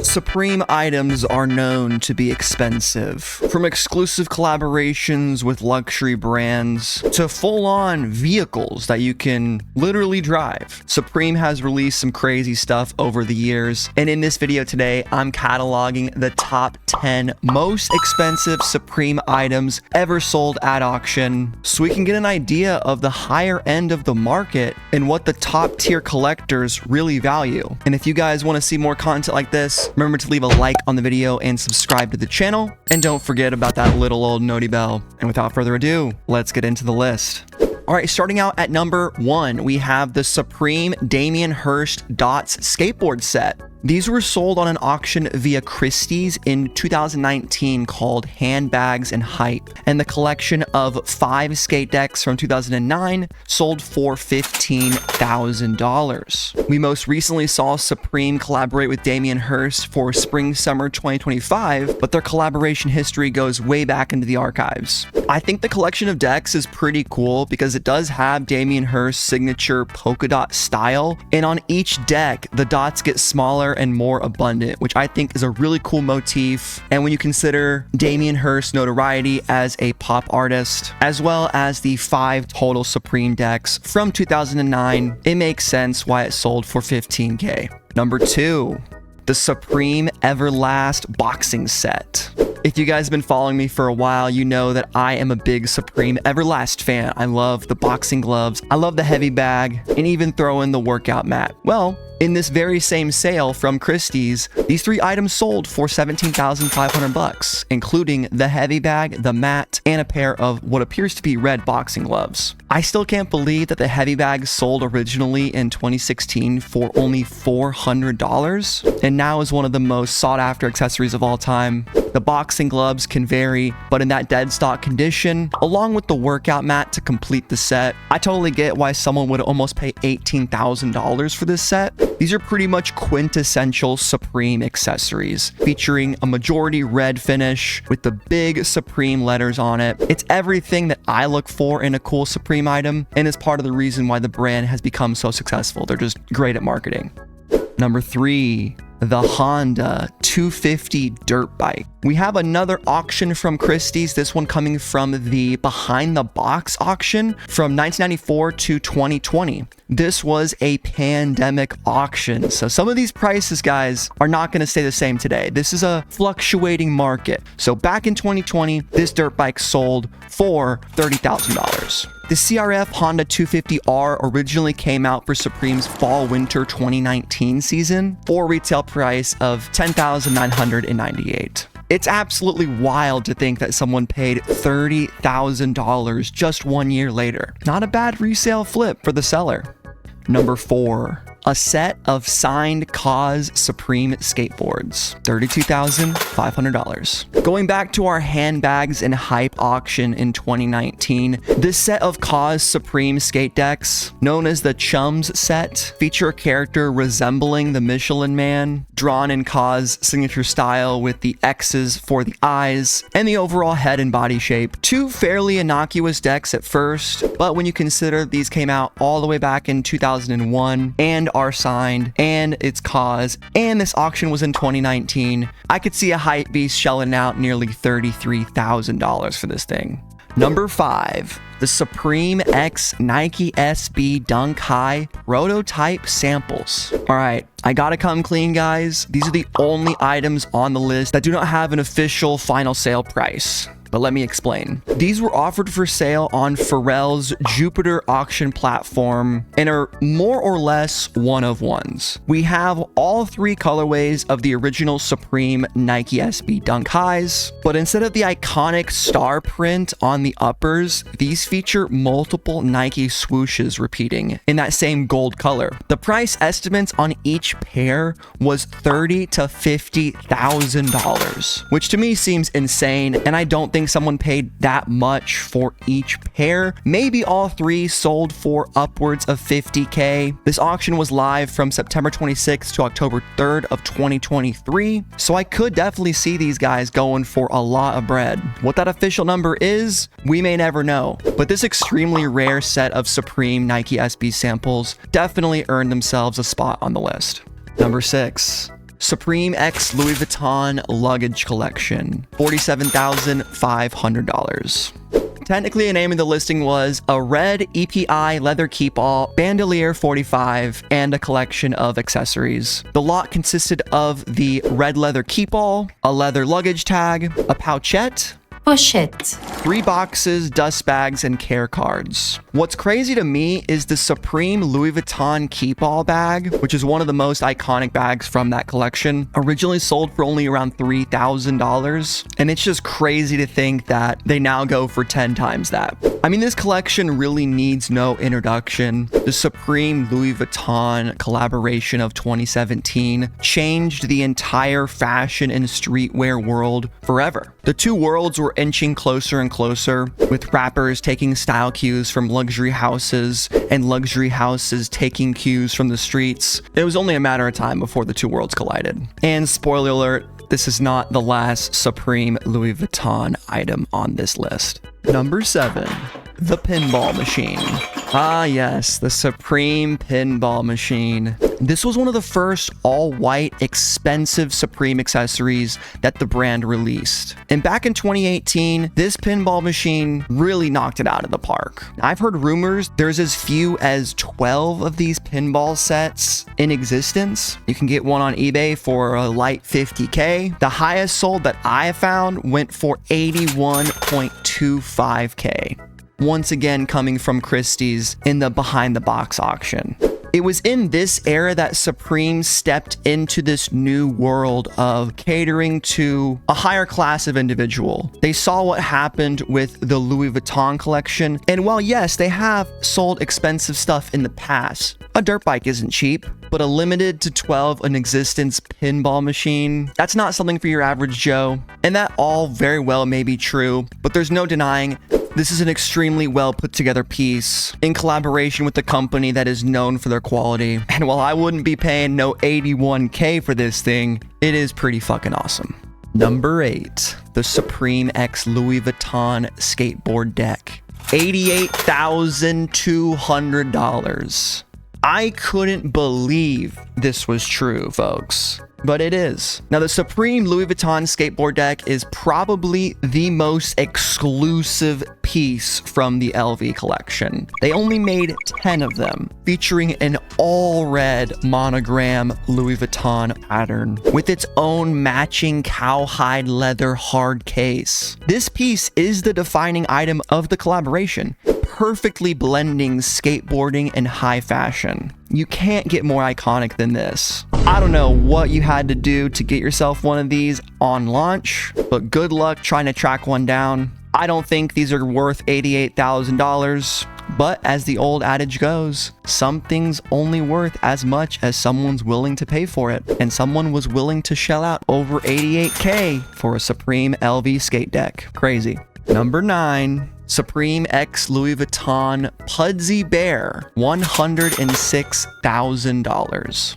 Supreme items are known to be expensive, from exclusive collaborations with luxury brands to full-on vehicles that you can literally drive. Supreme has released some crazy stuff over the years, and in this video today, I'm cataloging the top 10 most expensive Supreme items ever sold at auction, so we can get an idea of the higher end of the market and what the top tier collectors really value. And if you guys want to see more content like this, remember to leave a like on the video and subscribe to the channel. And don't forget about that little old noti bell. And without further ado, let's get into the list. All right, starting out at number 1, we have the Supreme Damien Hirst Dots skateboard set. These were sold on an auction via Christie's in 2019 called Handbags and Hype, and the collection of 5 skate decks from 2009 sold for $15,000. We most recently saw Supreme collaborate with Damien Hirst for Spring/Summer 2025, but their collaboration history goes way back into the archives. I think the collection of decks is pretty cool because it does have Damien Hirst's signature polka dot style, and on each deck, the dots get smaller and more abundant, which I think is a really cool motif. And when you consider Damien Hirst's notoriety as a pop artist, as well as the 5 total Supreme decks from 2009, it makes sense why it sold for $15K. Number 2, the Supreme Everlast boxing set. If you guys have been following me for a while, you know that I am a big Supreme Everlast fan. I love the boxing gloves, I love the heavy bag, and even throw in the workout mat. Well, in this very same sale from Christie's, these 3 items sold for $17,500, including the heavy bag, the mat, and a pair of what appears to be red boxing gloves. I still can't believe that the heavy bag sold originally in 2016 for only $400, and now is one of the most sought after accessories of all time. The boxing gloves can vary, but in that dead stock condition, along with the workout mat to complete the set, I totally get why someone would almost pay $18,000 for this set. These are pretty much quintessential Supreme accessories, featuring a majority red finish with the big Supreme letters on it. It's everything that I look for in a cool Supreme item, and is part of the reason why the brand has become so successful. They're just great at marketing. Number 3, the Honda 250 dirt bike. We have another auction from Christie's, this one coming from the Behind the Box auction from 1994 to 2020. This was a pandemic auction, so some of these prices, guys, are not going to stay the same today. This is a fluctuating market. So back in 2020, this dirt bike sold for $30,000. The CRF Honda 250R originally came out for Supreme's Fall/Winter 2019 season for a retail price of $10,998. It's absolutely wild to think that someone paid $30,000 just 1 year later. Not a bad resale flip for the seller. Number 4, a set of signed Kaws Supreme skateboards, $32,500. Going back to our Handbags and Hype auction in 2019, this set of Kaws Supreme skate decks, known as the Chums set, feature a character resembling the Michelin Man, drawn in Kaws' signature style with the X's for the eyes, and the overall head and body shape. 2 fairly innocuous decks at first, but when you consider these came out all the way back in 2001, and are signed, and it's Kaws, and this auction was in 2019, I could see a hype beast shelling out nearly $33,000 for this thing. Number 5, the Supreme X Nike SB Dunk High prototype samples. All right, I gotta come clean, guys. These are the only items on the list that do not have an official final sale price. But let me explain. These were offered for sale on Pharrell's Jupiter auction platform and are more or less one-of-ones. We have all 3 colorways of the original Supreme Nike SB Dunk Highs, but instead of the iconic star print on the uppers, these feature multiple Nike swooshes repeating in that same gold color. The price estimates on each pair was $30,000 to $50,000, which to me seems insane, and I don't think someone paid that much for each pair. Maybe all 3 sold for upwards of $50K. This auction was live from September 26th to October 3rd of 2023, so I could definitely see these guys going for a lot of bread. What that official number is, we may never know, but this extremely rare set of Supreme Nike SB samples definitely earned themselves a spot on the list. Number 6. Supreme X Louis Vuitton luggage collection, $47,500. Technically, the name of the listing was a red EPI leather keep-all, bandolier 45, and a collection of accessories. The lot consisted of the red leather keep-all, a leather luggage tag, a pouchette, pochette, 3 boxes, dust bags, and care cards. What's crazy to me is the Supreme Louis Vuitton keep-all bag, which is one of the most iconic bags from that collection, originally sold for only around $3,000. And it's just crazy to think that they now go for 10 times that. I mean, this collection really needs no introduction. The Supreme Louis Vuitton collaboration of 2017 changed the entire fashion and streetwear world forever. The two worlds were inching closer and closer, with rappers taking style cues from luxury houses and luxury houses taking cues from the streets. It was only a matter of time before the two worlds collided. And spoiler alert, this is not the last Supreme Louis Vuitton item on this list. Number 7, the pinball machine. Ah yes, the Supreme pinball machine. This was one of the first all-white, expensive Supreme accessories that the brand released. And back in 2018, this pinball machine really knocked it out of the park. I've heard rumors there's as few as 12 of these pinball sets in existence. You can get one on eBay for a light $50K. The highest sold that I have found went for $81.25K. Once again coming from Christie's in the behind the box auction. It was in this era that Supreme stepped into this new world of catering to a higher class of individual. They saw what happened with the Louis Vuitton collection, and while yes, they have sold expensive stuff in the past, a dirt bike isn't cheap, but a limited to 12 in existence pinball machine, that's not something for your average Joe. And that all very well may be true, but there's no denying this is an extremely well put together piece in collaboration with a company that is known for their quality. And while I wouldn't be paying no $81K for this thing, it is pretty fucking awesome. Number 8, the Supreme X Louis Vuitton skateboard deck, $88,200. I couldn't believe this was true, folks. But it is. Now, the Supreme Louis Vuitton skateboard deck is probably the most exclusive piece from the LV collection. They only made 10 of them, featuring an all-red monogram Louis Vuitton pattern with its own matching cowhide leather hard case. This piece is the defining item of the collaboration, perfectly blending skateboarding and high fashion. You can't get more iconic than this. I don't know what you had to do to get yourself one of these on launch, but good luck trying to track one down. I don't think these are worth $88,000, but as the old adage goes, something's only worth as much as someone's willing to pay for it, and someone was willing to shell out over $88K for a Supreme LV skate deck. Crazy. Number 9. Supreme X Louis Vuitton Pudsey Bear, $106,000.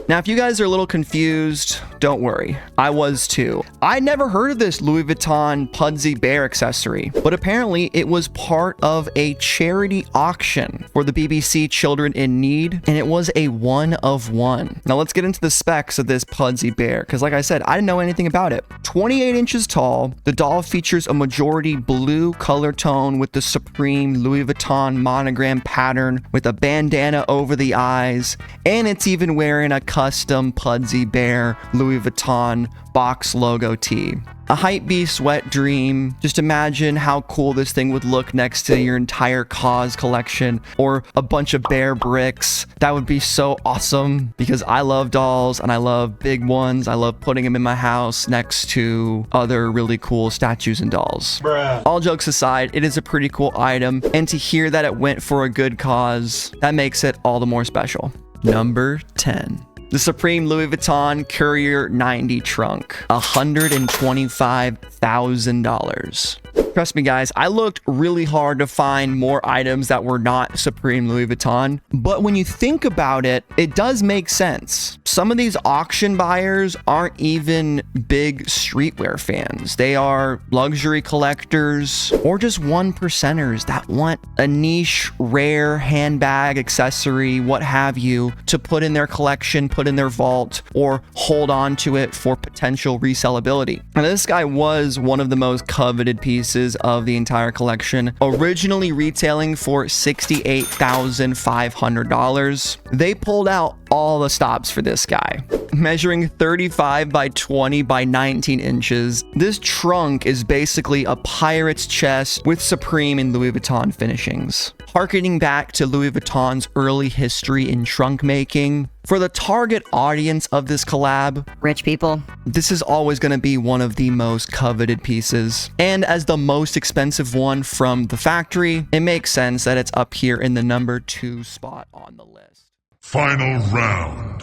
Now, if you guys are a little confused, don't worry. I was too. I never heard of this Louis Vuitton Pudsey Bear accessory, but apparently it was part of a charity auction for the BBC Children in Need, and it was a 1 of 1. Now, let's get into the specs of this Pudsey Bear, because like I said, I didn't know anything about it. 28 inches tall, the doll features a majority blue color tone with the Supreme Louis Vuitton monogram pattern with a bandana over the eyes, and it's even wearing a custom Pudsey Bear Louis Vuitton box logo tee. A hypebeast wet dream. Just imagine how cool this thing would look next to your entire Kaws collection or a bunch of bear bricks. That would be so awesome because I love dolls and I love big ones. I love putting them in my house next to other really cool statues and dolls. Bruh. All jokes aside, it is a pretty cool item, and to hear that it went for a good cause, that makes it all the more special. Number 10. The Supreme Louis Vuitton Courier 90 trunk, $125,000. Trust me, guys, I looked really hard to find more items that were not Supreme Louis Vuitton, but when you think about it, it does make sense. Some of these auction buyers aren't even big streetwear fans. They are luxury collectors or just 1%ers that want a niche, rare handbag, accessory, what have you, to put in their collection, put in their vault, or hold on to it for potential resellability. And this guy was one of the most coveted pieces of the entire collection, originally retailing for $68,500. They pulled out all the stops for this guy. Measuring 35 by 20 by 19 inches, this trunk is basically a pirate's chest with Supreme and Louis Vuitton finishings. Harkening back to Louis Vuitton's early history in trunk making, for the target audience of this collab, rich people, this is always going to be one of the most coveted pieces. And as the most expensive one from the factory, it makes sense that it's up here in the number 2 spot on the list. Final round.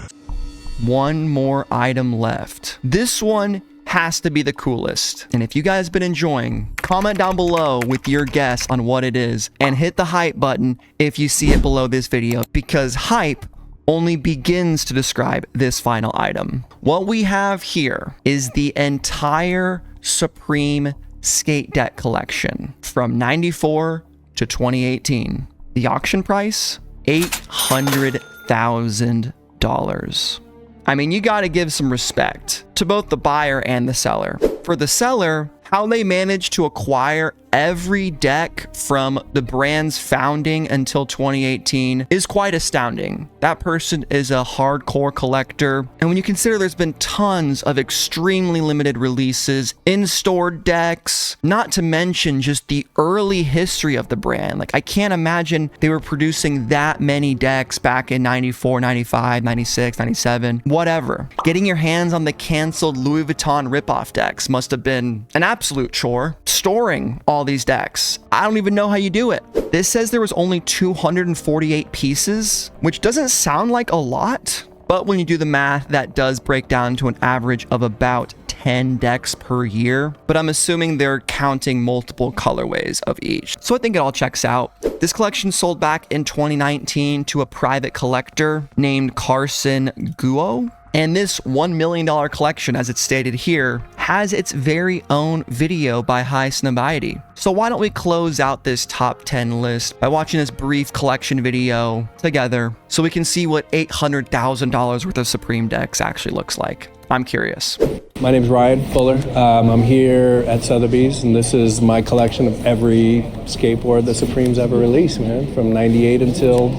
One more item left. This one has to be the coolest. And if you guys been enjoying, comment down below with your guess on what it is and hit the hype button if you see it below this video, because hype only begins to describe this final item. What we have here is the entire Supreme skate deck collection from 94 to 2018. The auction price, $800,000. I mean, you gotta give some respect to both the buyer and the seller. For the seller, how they managed to acquire every deck from the brand's founding until 2018 is quite astounding. That person is a hardcore collector, and when you consider there's been tons of extremely limited releases, in-store decks, not to mention just the early history of the brand. Like, I can't imagine they were producing that many decks back in 94, 95, 96, 97, whatever. Getting your hands on the canceled Louis Vuitton ripoff decks must have been an absolute chore. Storing all these decks, I don't even know how you do it. This says there was only 248 pieces, which doesn't sound like a lot, but when you do the math, that does break down to an average of about 10 decks per year, but I'm assuming they're counting multiple colorways of each. So I think it all checks out. This collection sold back in 2019 to a private collector named Carson Guo. And this $1 million collection, as it's stated here, has its very own video by High Snobiety. So why don't we close out this top 10 list by watching this brief collection video together so we can see what $800,000 worth of Supreme decks actually looks like. I'm curious. My name is Ryan Fuller. I'm here at Sotheby's, and this is my collection of every skateboard that Supreme's ever released, man, from 98 until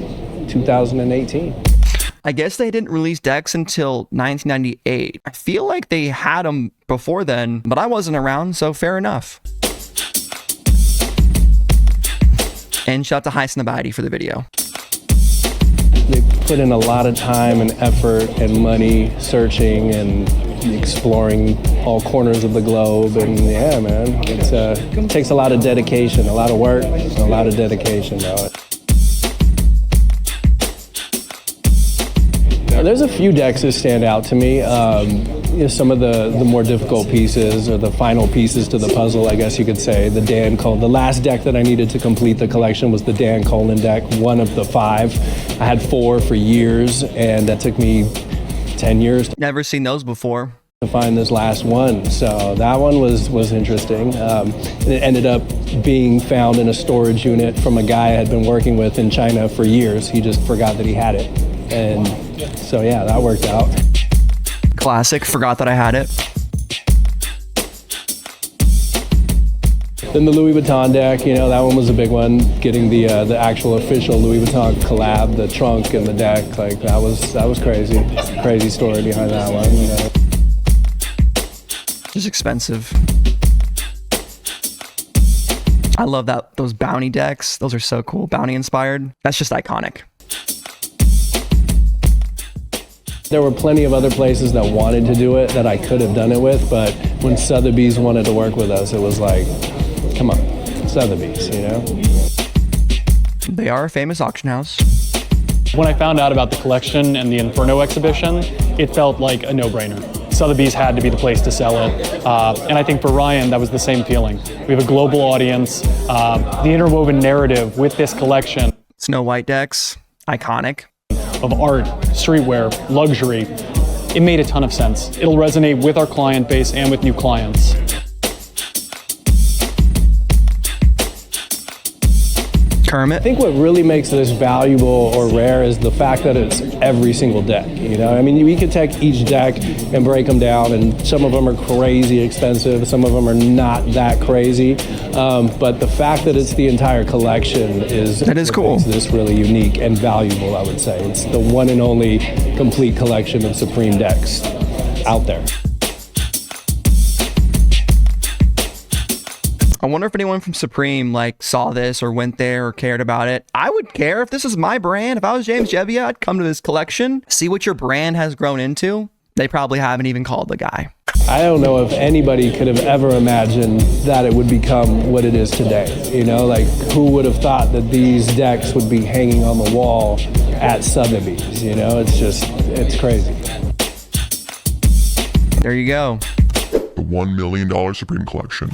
2018. I guess they didn't release decks until 1998. I feel like they had them before then, but I wasn't around, so fair enough. And shout out to High Snobiety for the video. They put in a lot of time and effort and money searching and exploring all corners of the globe, and yeah, man, it takes a lot of dedication, a lot of work, and a lot of dedication, though. There's a few decks that stand out to me. Some of the more difficult pieces, or the final pieces to the puzzle, I guess you could say. The last deck that I needed to complete the collection was the Dan Colin deck, one of the 5. I had 4 for years, and that took me 10 years. Never seen those before. To find this last one, so that one was interesting. It ended up being found in a storage unit from a guy I had been working with in China for years. He just forgot that he had it, and so yeah, that worked out. Classic, forgot that I had it. Then the Louis Vuitton deck, that one was a big one. Getting the actual official Louis Vuitton collab, the trunk and the deck, like that was crazy. Crazy story behind that one. Just expensive. I love those bounty decks. Those are so cool. Bounty inspired. That's just iconic. There were plenty of other places that wanted to do it that I could have done it with, but when Sotheby's wanted to work with us, it was like, come on, Sotheby's, They are a famous auction house. When I found out about the collection and the Inferno exhibition, it felt like a no-brainer. Sotheby's had to be the place to sell it. And I think for Ryan, that was the same feeling. We have a global audience. The interwoven narrative with this collection Snow White decks, iconic. of art, streetwear, luxury, it made a ton of sense. It'll resonate with our client base and with new clients. Kermit. I think what really makes this valuable or rare is the fact that it's every single deck. You know, I mean, we could take each deck and break them down, and some of them are crazy expensive, some of them are not that crazy. But the fact that it's the entire collection is cool. Makes this really unique and valuable, I would say. It's the one and only complete collection of Supreme decks out there. I wonder if anyone from Supreme like saw this or went there or cared about it. I would care if this was my brand. If I was James Jebbia, I'd come to this collection, see what your brand has grown into. They probably haven't even called the guy. I don't know if anybody could have ever imagined that it would become what it is today. You know, like who would have thought that these decks would be hanging on the wall at Sotheby's? You know, it's crazy. There you go. The $1 million Supreme collection.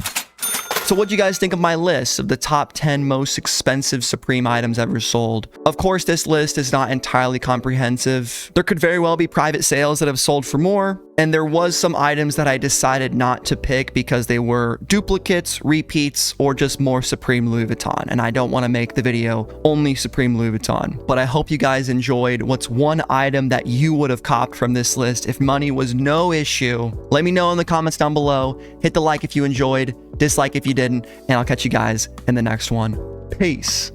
So what do you guys think of my list of the top 10 most expensive Supreme items ever sold? Of course, this list is not entirely comprehensive. There could very well be private sales that have sold for more, and there was some items that I decided not to pick because they were duplicates, repeats, or just more Supreme Louis Vuitton, and I don't want to make the video only Supreme Louis Vuitton. But I hope you guys enjoyed. What's one item that you would have copped from this list if money was no issue? Let me know in the comments down below. Hit the like if you enjoyed, dislike if you didn't, and I'll catch you guys in the next one. Peace.